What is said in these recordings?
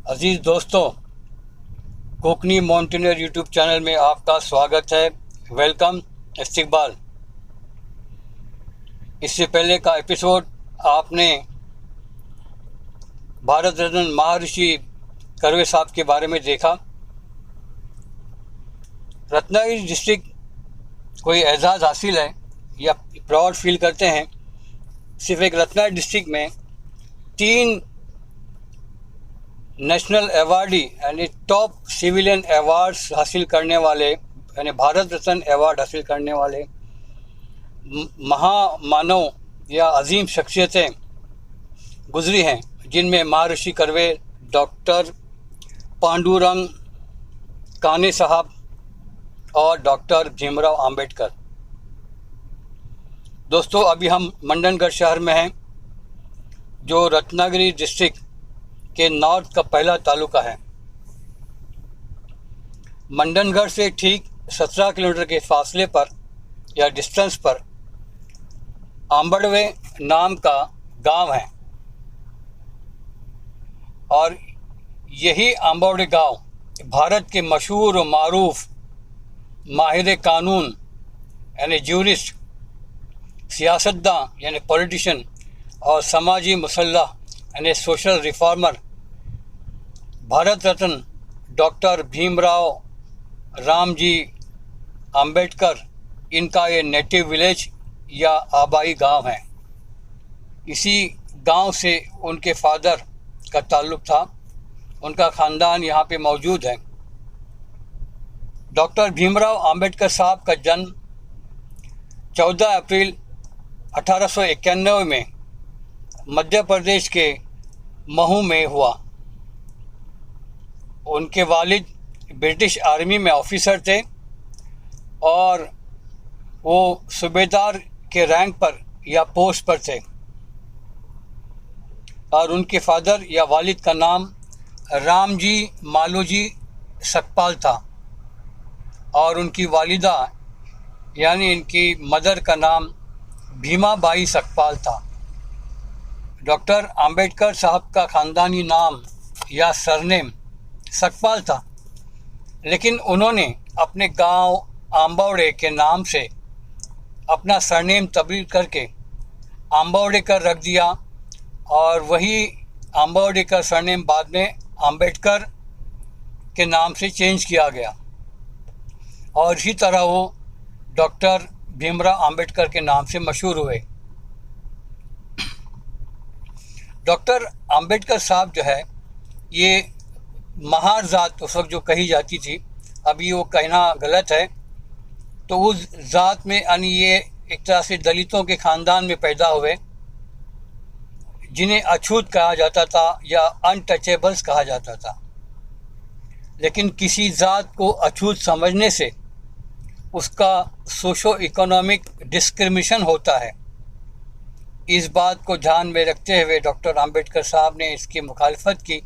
अजीज़ दोस्तों, Konkani mountaineer YouTube channel में आपका स्वागत है। वेलकम, इस्तकबाल। इससे पहले का एपिसोड आपने भारत रत्न महर्षि कर्वे साहब के बारे में देखा। रत्नागिरी डिस्ट्रिक्ट कोई एजाज़ हासिल है या प्राउड फील करते हैं। सिर्फ एक रत्नागिरी डिस्ट्रिक्ट में 3 नेशनल अवार्डी यानी टॉप सिविलियन अवार्ड्स हासिल करने वाले यानी भारत रत्न अवार्ड हासिल करने वाले महामानव या अजीम शख्सियतें गुजरी हैं, जिनमें महर्षि कर्वे, डॉक्टर पांडुरंग काने साहब और डॉक्टर भीमराव अंबेडकर। दोस्तों, अभी हम मंडनगढ़ शहर में हैं, जो रत्नागिरी डिस्ट्रिक्ट के नॉर्थ का पहला तालुका है। मंडनगढ़ से ठीक 17 किलोमीटर के फासले पर या डिस्टेंस पर आंबड़वे नाम का गांव है और यही आंबड़वे गांव भारत के मशहूर और मारूफ माहिर कानून यानी ज्यूरिस्ट, सियासतदान यानी पॉलिटिशियन और समाजी मुसल्लह यानी social reformer Bharat Ratna doctor Bhimrao Ramji Ambedkar, इनका ये नेटिव विलेज या आबाई गांव है। इसी गांव से उनके फादर का ताल्लुक़ था, उनका ख़ानदान यहाँ पे मौजूद है। डॉक्टर भीमराव अंबेडकर साहब का जन्म 14 अप्रैल 1891 में मध्य प्रदेश के महू में हुआ। उनके वालिद ब्रिटिश आर्मी में ऑफिसर थे और वो सूबेदार के रैंक पर या पोस्ट पर थे और उनके फादर या वालिद का नाम रामजी मालोजी सकपाल था और उनकी वालिदा यानी इनकी मदर का नाम भीमाबाई सकपाल था। डॉक्टर अंबेडकर साहब का ख़ानदानी नाम या सरनेम सकपाल था, लेकिन उन्होंने अपने गांव आंबवड़े के नाम से अपना सरनेम तब्दील करके आंबवड़ेकर रख दिया और वही आंबवड़ेकर सरनेम बाद में अंबेडकर के नाम से चेंज किया गया और इसी तरह वो डॉक्टर भीमराव अंबेडकर के नाम से मशहूर हुए। डॉक्टर अंबेडकर साहब जो है, ये महार ज़ात उस वक्त जो कही जाती थी, अभी वो कहना गलत है, तो उस ज़ात में यानी ये एक तरह से दलितों के ख़ानदान में पैदा हुए, जिन्हें अछूत कहा जाता था या अनटचेबल्स कहा जाता था। लेकिन किसी ज़ात को अछूत समझने से उसका सोशो इकोनॉमिक डिस्क्रिमिनेशन होता है। इस बात को ध्यान में रखते हुए डॉक्टर अंबेडकर साहब ने इसकी मुखालफत की।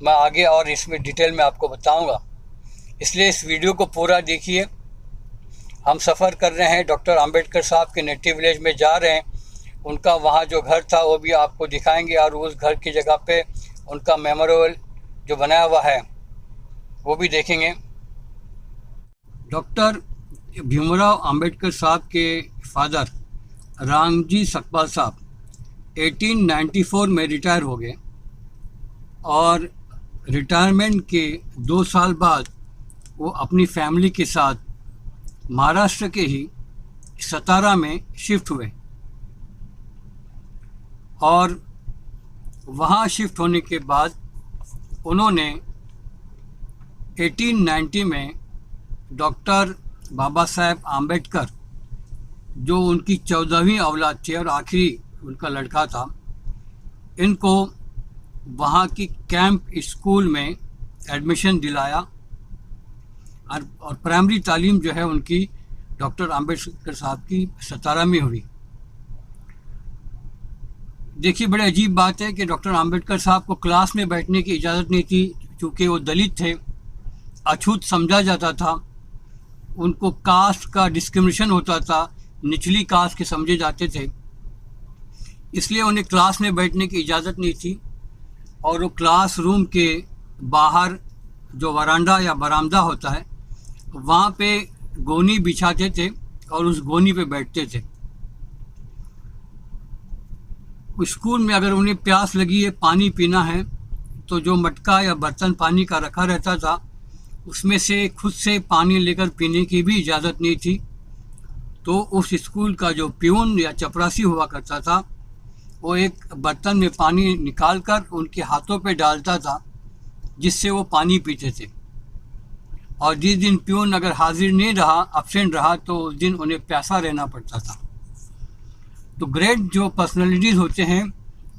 मैं आगे और इसमें डिटेल में आपको बताऊंगा, इसलिए इस वीडियो को पूरा देखिए। हम सफ़र कर रहे हैं, डॉक्टर अंबेडकर साहब के नेटिव विलेज में जा रहे हैं। उनका वहाँ जो घर था वो भी आपको दिखाएंगे और उस घर की जगह पे उनका मेमोरियल जो बनाया हुआ है वो भी देखेंगे। डॉक्टर भीमराव अंबेडकर साहब के फादर रामजी सकपाल साहब 1894 में रिटायर हो गए और रिटायरमेंट के 2 साल बाद वो अपनी फैमिली के साथ महाराष्ट्र के ही सतारा में शिफ्ट हुए और वहाँ शिफ्ट होने के बाद उन्होंने 1890 में डॉक्टर बाबा साहेब आम्बेडकर, जो उनकी 14वीं औलाद थी और आखिरी उनका लड़का था, इनको वहाँ की कैंप स्कूल में एडमिशन दिलाया और प्राइमरी तालीम जो है उनकी डॉक्टर अंबेडकर साहब की सतारा में हुई। देखिए, बड़े अजीब बात है कि डॉक्टर अंबेडकर साहब को क्लास में बैठने की इजाज़त नहीं थी, चूँकि वो दलित थे, अछूत समझा जाता था, उनको कास्ट का डिस्क्रिमिनेशन होता था, निचली कास्ट के समझे जाते थे, इसलिए उन्हें क्लास में बैठने की इजाज़त नहीं थी और वो क्लासरूम के बाहर जो वरांडा या बरामदा होता है वहाँ पे गोनी बिछाते थे और उस गोनी पे बैठते थे। स्कूल में अगर उन्हें प्यास लगी है, पानी पीना है, तो जो मटका या बर्तन पानी का रखा रहता था उसमें से खुद से पानी लेकर पीने की भी इजाज़त नहीं थी। तो उस स्कूल का जो प्यून या चपरासी हुआ करता था वो एक बर्तन में पानी निकाल कर उनके हाथों पे डालता था, जिससे वो पानी पीते थे। और जिस दिन प्यून अगर हाजिर नहीं रहा, एब्सेंट रहा, तो उस दिन उन्हें प्यासा रहना पड़ता था। तो ग्रेट जो पर्सनालिटीज़ होते हैं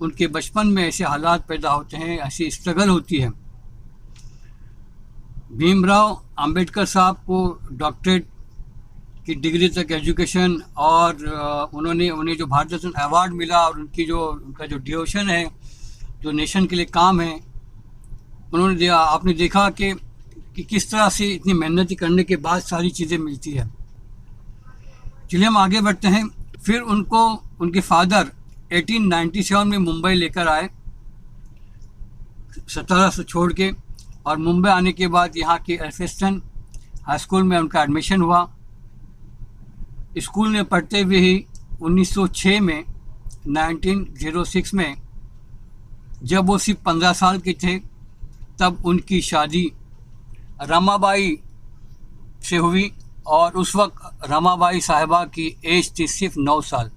उनके बचपन में ऐसे हालात पैदा होते हैं, ऐसी स्ट्रगल होती है। भीमराव अंबेडकर साहब को डॉक्टरेट की डिग्री तक एजुकेशन और उन्हें जो भारत रत्न अवार्ड मिला और उनका जो डिवोशन है, जो नेशन के लिए काम है, आपने देखा कि किस तरह से इतनी मेहनत करने के बाद सारी चीज़ें मिलती है। चलिए हम आगे बढ़ते हैं। फिर उनके फादर 1897 में मुंबई लेकर आए, 1700 छोड़ के, और मुंबई आने के बाद यहाँ के एल्फिंस्टन हाई स्कूल में उनका एडमिशन हुआ। स्कूल में पढ़ते हुए ही 1906 में 1906 में जब वो सिर्फ 15 साल के थे तब उनकी शादी रमाबाई से हुई, और उस वक्त रमाबाई साहिबा की एज थी सिर्फ 9 साल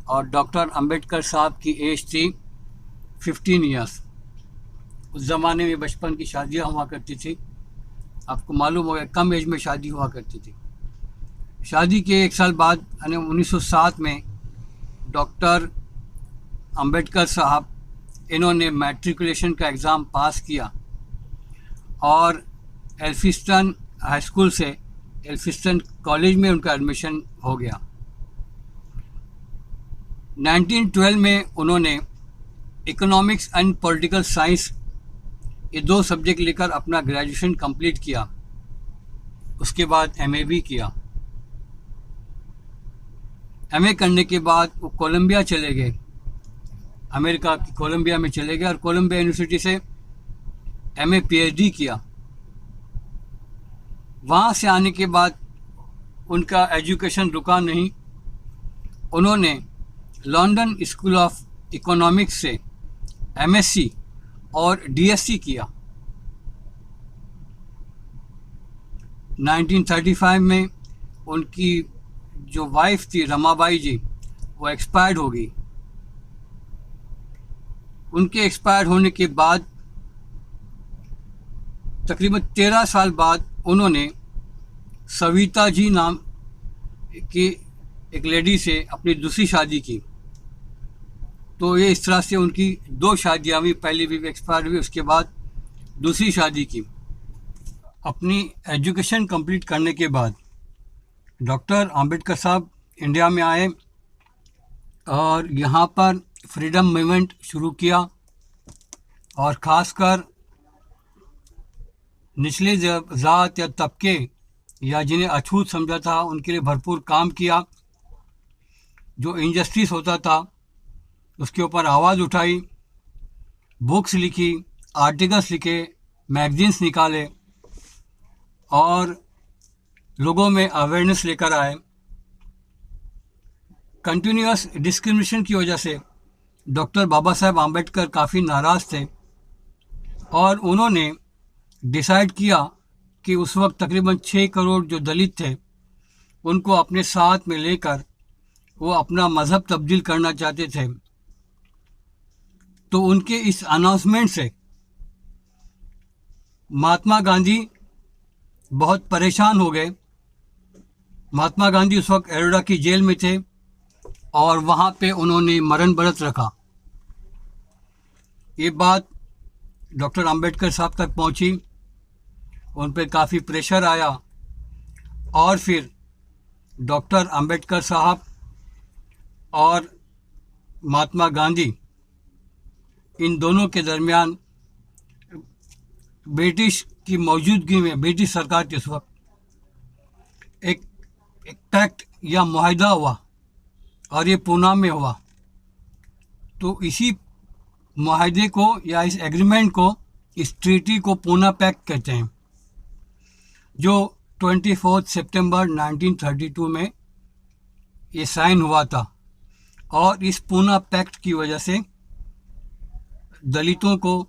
और डॉक्टर अंबेडकर साहब की एज थी 15 ईयर्स। उस ज़माने में बचपन की शादियां हुआ करती थी, आपको मालूम होगा, कम एज में शादी हुआ करती थी। शादी के 1 साल बाद यानी 1907 में डॉक्टर अंबेडकर साहब इन्होंने मैट्रिकुलेशन का एग्ज़ाम पास किया और एल्फिंस्टन हाई स्कूल से एल्फिंस्टन कॉलेज में उनका एडमिशन हो गया। 1912 में उन्होंने इकोनॉमिक्स एंड पॉलिटिकल साइंस ये 2 सब्जेक्ट लेकर अपना ग्रेजुएशन कंप्लीट किया। उसके बाद एमए भी किया। एमए करने के बाद वो कोलंबिया चले गए, अमेरिका की कोलंबिया में चले गए और कोलंबिया यूनिवर्सिटी से एमए पीएचडी किया। वहाँ से आने के बाद उनका एजुकेशन रुका नहीं, उन्होंने लंदन स्कूल ऑफ इकोनॉमिक्स से एमएससी और डीएससी किया। 1935 में उनकी जो वाइफ थी रमाबाई जी, वो एक्सपायर्ड हो गई। उनके एक्सपायर होने के बाद तकरीबन 13 साल बाद उन्होंने सविता जी नाम की एक लेडी से अपनी दूसरी शादी की। तो ये इस तरह से उनकी 2 शादियाँ हुई, पहली भी एक्सपायर हुई, उसके बाद दूसरी शादी की। अपनी एजुकेशन कंप्लीट करने के बाद डॉक्टर अंबेडकर साहब इंडिया में आए और यहाँ पर फ्रीडम मूवमेंट शुरू किया और ख़ासकर निचले ज़ात या तबके या जिन्हें अछूत समझा था उनके लिए भरपूर काम किया। जो इनजस्टिस होता था उसके ऊपर आवाज़ उठाई, बुक्स लिखी, आर्टिकल्स लिखे, मैगजीन्स निकाले और लोगों में अवेयरनेस लेकर आए। कंटिन्यूअस डिस्क्रिमिनेशन की वजह से डॉक्टर बाबा साहेब आम्बेडकर काफ़ी नाराज़ थे और उन्होंने डिसाइड किया कि उस वक्त तकरीबन 6 करोड़ जो दलित थे उनको अपने साथ में लेकर वो अपना मज़हब तब्दील करना चाहते थे। तो उनके इस अनाउंसमेंट से महात्मा गांधी बहुत परेशान हो गए। महात्मा गांधी उस वक्त एरोडा की जेल में थे और वहाँ पे उन्होंने मरण व्रत रखा। ये बात डॉक्टर अंबेडकर साहब तक पहुँची, उन पर काफ़ी प्रेशर आया और फिर डॉक्टर अंबेडकर साहब और महात्मा गांधी इन दोनों के दरमियान ब्रिटिश की मौजूदगी में, ब्रिटिश सरकार के उस वक्त एक पैक्ट या मुआहदा हुआ और ये पूना में हुआ। तो इसी मुआहदे को या इस एग्रीमेंट को, इस ट्रीटी को पूना पैक्ट कहते हैं, जो 24 सितंबर 1932 में ये साइन हुआ था। और इस पूना पैक्ट की वजह से दलितों को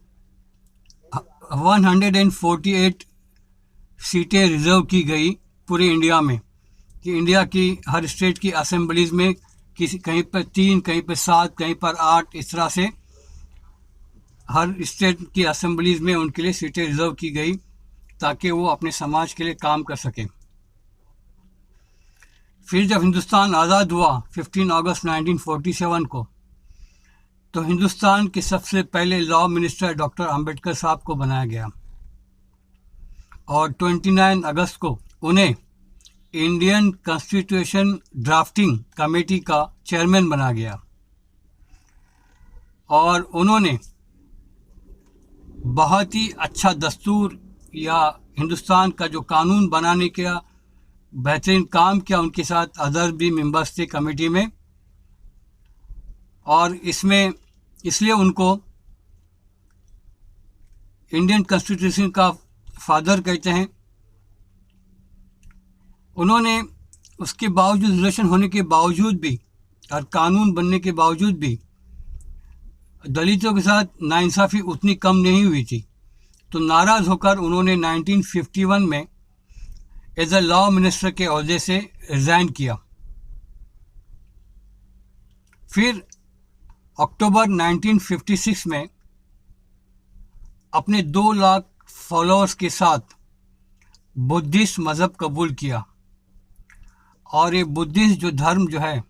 148 सीटें रिजर्व की गई पूरे इंडिया में, कि इंडिया की हर स्टेट की असेंबलीज में किसी कहीं पर 3, कहीं पर 7, कहीं पर 8, इस तरह से हर स्टेट की असेंबलीज में उनके लिए सीटें रिजर्व की गई ताकि वो अपने समाज के लिए काम कर सकें। फिर जब हिंदुस्तान आज़ाद हुआ 15 अगस्त 1947 को, तो हिंदुस्तान के सबसे पहले लॉ मिनिस्टर डॉक्टर अंबेडकर साहब को बनाया गया और 29 अगस्त को उन्हें इंडियन कॉन्स्टिट्यूशन ड्राफ्टिंग कमेटी का चेयरमैन बना गया और उन्होंने बहुत ही अच्छा दस्तूर या हिंदुस्तान का जो कानून बनाने का बेहतरीन काम किया। उनके साथ अदर भी मेंबर्स थे कमेटी में, और इसमें इसलिए उनको इंडियन कॉन्स्टिट्यूशन का फादर कहते हैं। उन्होंने उसके बावजूद, रिलेशन होने के बावजूद भी और कानून बनने के बावजूद भी दलितों के साथ नाइंसाफ़ी उतनी कम नहीं हुई थी। तो नाराज़ होकर उन्होंने 1951 में एज अ लॉ मिनिस्टर के ओहदे से रिज़ाइन किया। फिर अक्टूबर 1956 में अपने 2 लाख फॉलोअर्स के साथ बुद्धिस्ट मज़हब कबूल किया। और ये बुद्धिस्ट जो धर्म जो है,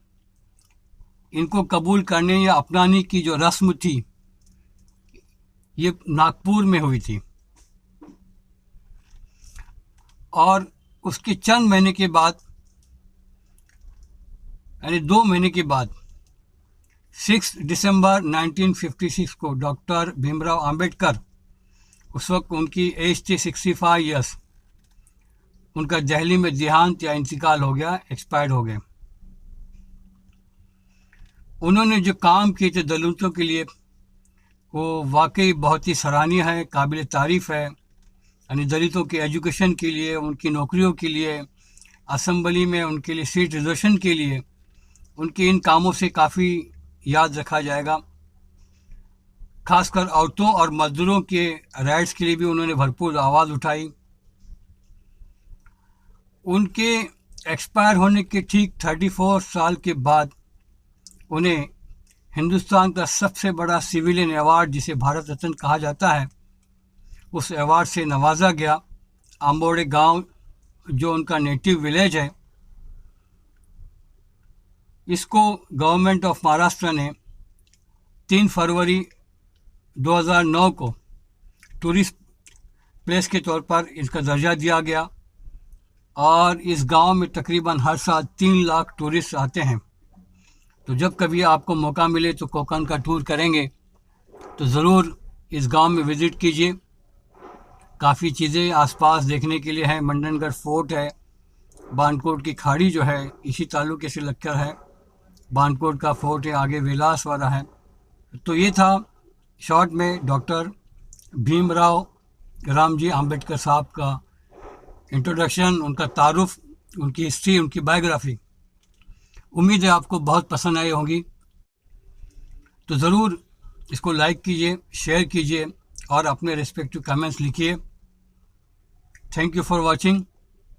इनको कबूल करने या अपनाने की जो रस्म थी, ये नागपुर में हुई थी। और उसके चंद महीने के बाद, यानी 2 महीने के बाद, 6 दिसंबर 1956 को डॉक्टर भीमराव अंबेडकर, उस वक्त उनकी एज थी 65 ईयर्स, उनका दिल्ली में देहांत या इंतकाल हो गया, एक्सपायर्ड हो गए। उन्होंने जो काम किए थे दलितों के लिए, वो वाकई बहुत ही सराहनीय है, काबिल तारीफ़ है। यानी दलितों के एजुकेशन के लिए, उनकी नौकरियों के लिए, असेंबली में उनके लिए सीट रिजर्वेशन के लिए, उनके इन कामों से काफ़ी याद रखा जाएगा। खासकर औरतों और मजदूरों के राइट्स के लिए भी उन्होंने भरपूर आवाज़ उठाई। उनके एक्सपायर होने के ठीक 34 साल के बाद उन्हें हिंदुस्तान का सबसे बड़ा सिविलियन अवार्ड, जिसे भारत रत्न कहा जाता है, उस अवार्ड से नवाजा गया। आंबोड़े गांव, जो उनका नेटिव विलेज है, इसको गवर्नमेंट ऑफ महाराष्ट्र ने 3 फरवरी 2009 को टूरिस्ट प्लेस के तौर पर इसका दर्जा दिया गया। और इस गांव में तकरीबन हर साल 3 लाख टूरिस्ट आते हैं। तो जब कभी आपको मौका मिले तो कोकण का टूर करेंगे तो ज़रूर इस गांव में विज़िट कीजिए। काफ़ी चीज़ें आसपास देखने के लिए हैं। मंडनगढ़ फोर्ट है, बानकोट की खाड़ी जो है इसी तालुके से लगकर है, बानकोट का फोर्ट है, आगे विलास वाला है। तो ये था शॉर्ट में डॉक्टर भीमराव रामजी अंबेडकर साहब का इंट्रोडक्शन, उनका तारुफ, उनकी हिस्ट्री, उनकी बायोग्राफी। उम्मीद है आपको बहुत पसंद आई होंगी। तो ज़रूर इसको लाइक कीजिए, शेयर कीजिए और अपने रिस्पेक्टिव कमेंट्स लिखिए। Thank you for watching.